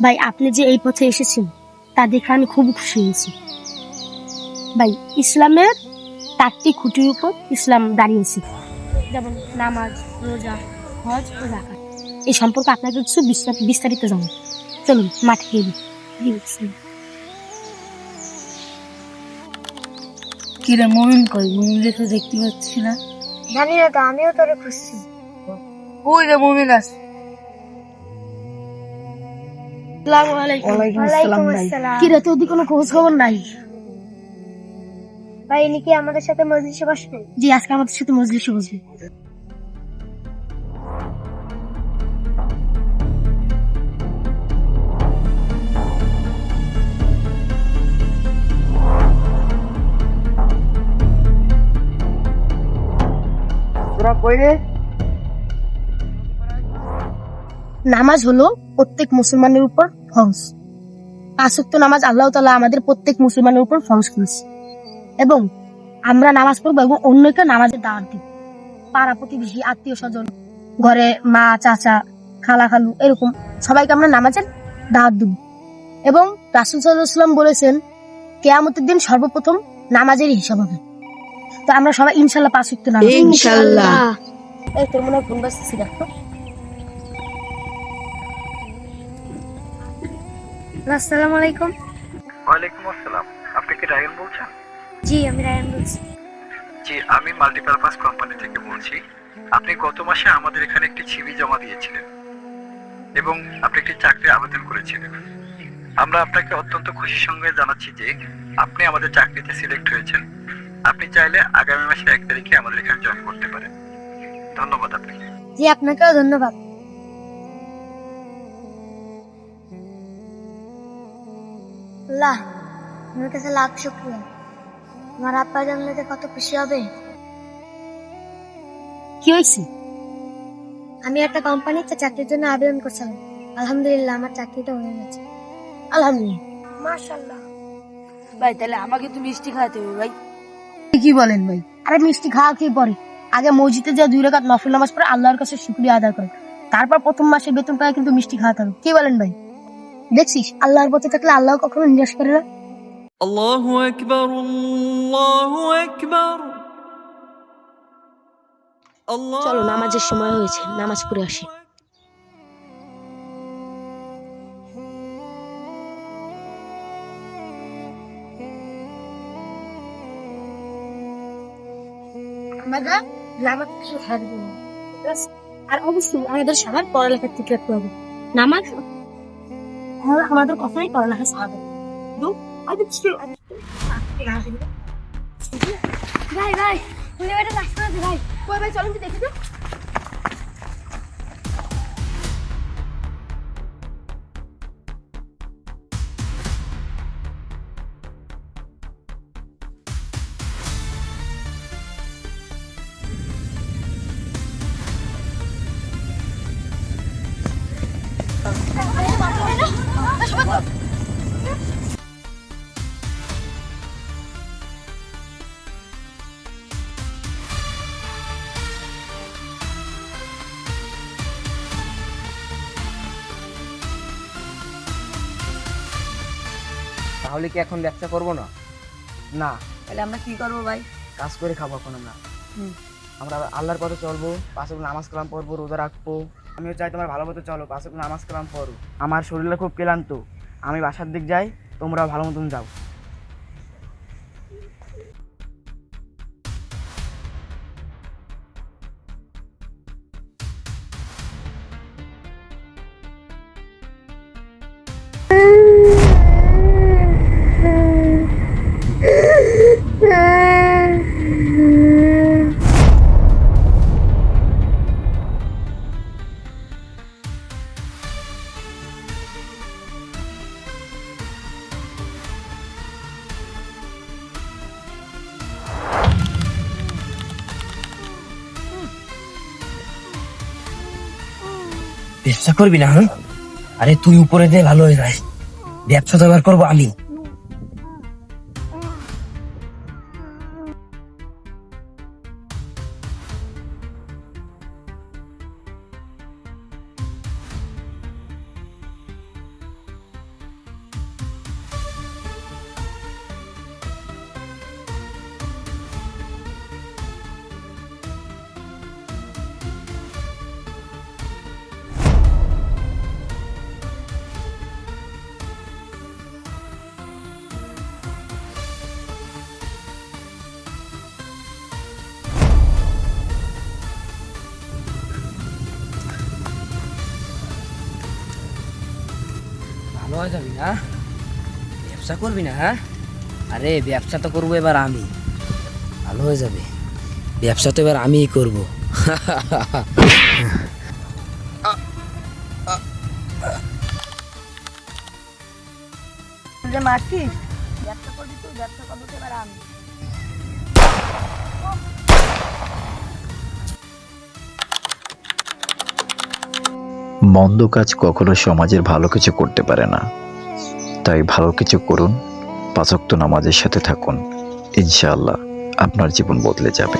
ভাই, আপনি যে এই পথে এসেছেন তা দেখে আমি খুব খুশি হয়েছি। ভাই, ইসলামের 4টি খুঁটির উপর ইসলাম দাঁড়িয়েছে, যেমন নামাজ, রোজা, হজ ও যাকাত। এই সম্পর্কে আপনাকে কিছু বিস্তারিত জানো। চলুন মাঠে গিয়ে দিচ্ছি। কিরে মুমিন কই? মুমিনকে তো দেখতে পাচ্ছি না। জানি না তো, আমিও তোরে খুঁজছি। ওই যে মুমিন আছে। কি রে, তোর কোনো খোঁজ খবর নাই? ভাই, ইনি কি আমাদের সাথে মজলিসে বসবে? জি, আজকে আমাদের সাথে মজলিসে বসবে। তোরা কই রে? নামাজ হলো প্রত্যেক মুসলমানের উপর ফরজ। 5 ওয়াক্ত নামাজ আল্লাহ তাআলা আমাদের প্রত্যেক মুসলমানের উপর ফরজ করেছে, এবং আমরা নামাজ পড়বো এবং অন্যকে নামাজের দাওয়াত দিব। পাড়া প্রতিবেশী, আত্মীয় স্বজন, ঘরে মা, চাচা, খালা, খালু, এরকম সবাইকে আমরা নামাজের দাওয়াত দিব। এবং রাসূল সাল্লাল্লাহু আলাইহি ওয়াসাল্লাম বলেছেন, কিয়ামতের দিন সর্বপ্রথম নামাজের হিসাব হবে। তো আমরা সবাই ইনশাআল্লাহ 5 ওয়াক্ত নামাজ। ইনশাআল্লাহ। এই তোর মনে হয় ফোন বাজতেছে, দেখো। আসসালামু আলাইকুম। ওয়ালাইকুম আসসালাম। আপনি কি রায়ন বলছেন? জি, আমি রায়ন বলছি। জি, আমি মাল্টিপারপাস কোম্পানি থেকে বলছি। আপনি গত মাসে আমাদের এখানে একটি সিভি জমা দিয়েছিলেন এবং আপনি একটি চাকরির আবেদন করেছিলেন। আমরা আপনাকে অত্যন্ত খুশির সঙ্গে জানাচ্ছি যে আপনি আমাদের চাকরিতে সিলেক্ট হয়েছেন। আপনি চাইলে আগামী মাসের 1 তারিখে আমাদের এখানে জয়েন করতে পারেন। ধন্যবাদ আপনাকে। জি, আপনাকেও ধন্যবাদ। আল্লাহ, আমার কাছে লাখ শুকরিয়া। আমার আব্বা জানলে কত খুশি হবে। কি হয়েছে? আমি একটা কোম্পানিতে চাকরির জন্য আবেদন করছিলাম। আলহামদুলিল্লাহ, আমার চাকরিটা হয়ে গেছে। আলহামদুলিল্লাহ, মাশাআল্লাহ। ভাই তাহলে আমাকে তো মিষ্টি খাওয়াতে হবে ভাই। কি বলেন ভাই? আরে মিষ্টি খাওয়া কি পরে? আগে মসজিদে যা 2 রাকাত নফল নামাজ পড়ে আল্লাহর কাছে শুকরিয়া আদায় করে, তারপর প্রথম মাসে বেতন পায় কিন্তু মিষ্টি খাওয়াতে হবে। কি বলেন ভাই? দেখছিস, আল্লাহর পথে থাকলে আল্লাহ কখনো নিরাশ করে না। আল্লাহু আকবার, আল্লাহু আকবার। চলো, নামাজের সময় হয়েছে, নামাজ পড়ে আসি। আর অবশ্যই আমাদের সবার পড়ালেখার ঠিক রাখতে হবে। নামাজ আমাদের কখনোই পড়ালেখা ছাড়বে। ভাই ভাই, ভাই কই ভাই, চলেন কি দেখে। তাহলে কি এখন ব্যবসা করবো না? না, তাহলে আমরা কি করবো ভাই? কাজ করে খাবো এখন আমরা। আমরা আল্লাহর পথে চলবো, 5 ওয়াক্ত নামাজ কালাম পড়বো, রোজা রাখবো, আমিও চাই তোমার ভালো মতো চলো, 5 ওয়াক্ত নামাজ কালাম পড়ো। আমার শরীরটা খুব ক্লান্ত, আমি বাসার দিক যাই, তোমরাও ভালো মতন যাও। ব্যবসা করবি না? হ্যাঁ, আরে তুই উপরে দে, ভালো হয়ে যায়। ব্যবসা তো এবার করবো আমি। ভালো হয়ে যাবি না? ব্যবসা করবি না? হ্যাঁ, আরে ব্যবসা তো করবো এবার আমি। ভালো হয়ে যাবে, ব্যবসা তো এবার আমিই করবো। যে মারছিস, ব্যবসা করবি তুই, ব্যবসা করবো তো এবার আমি। মন্দ কাজ কখনো সমাজের ভালো কিছু করতে পারে না, তাই ভালো কিছু করুন, 5 ওয়াক্ত নামাজের সাথে থাকুন, ইনশাআল্লাহ আপনার জীবন বদলে যাবে।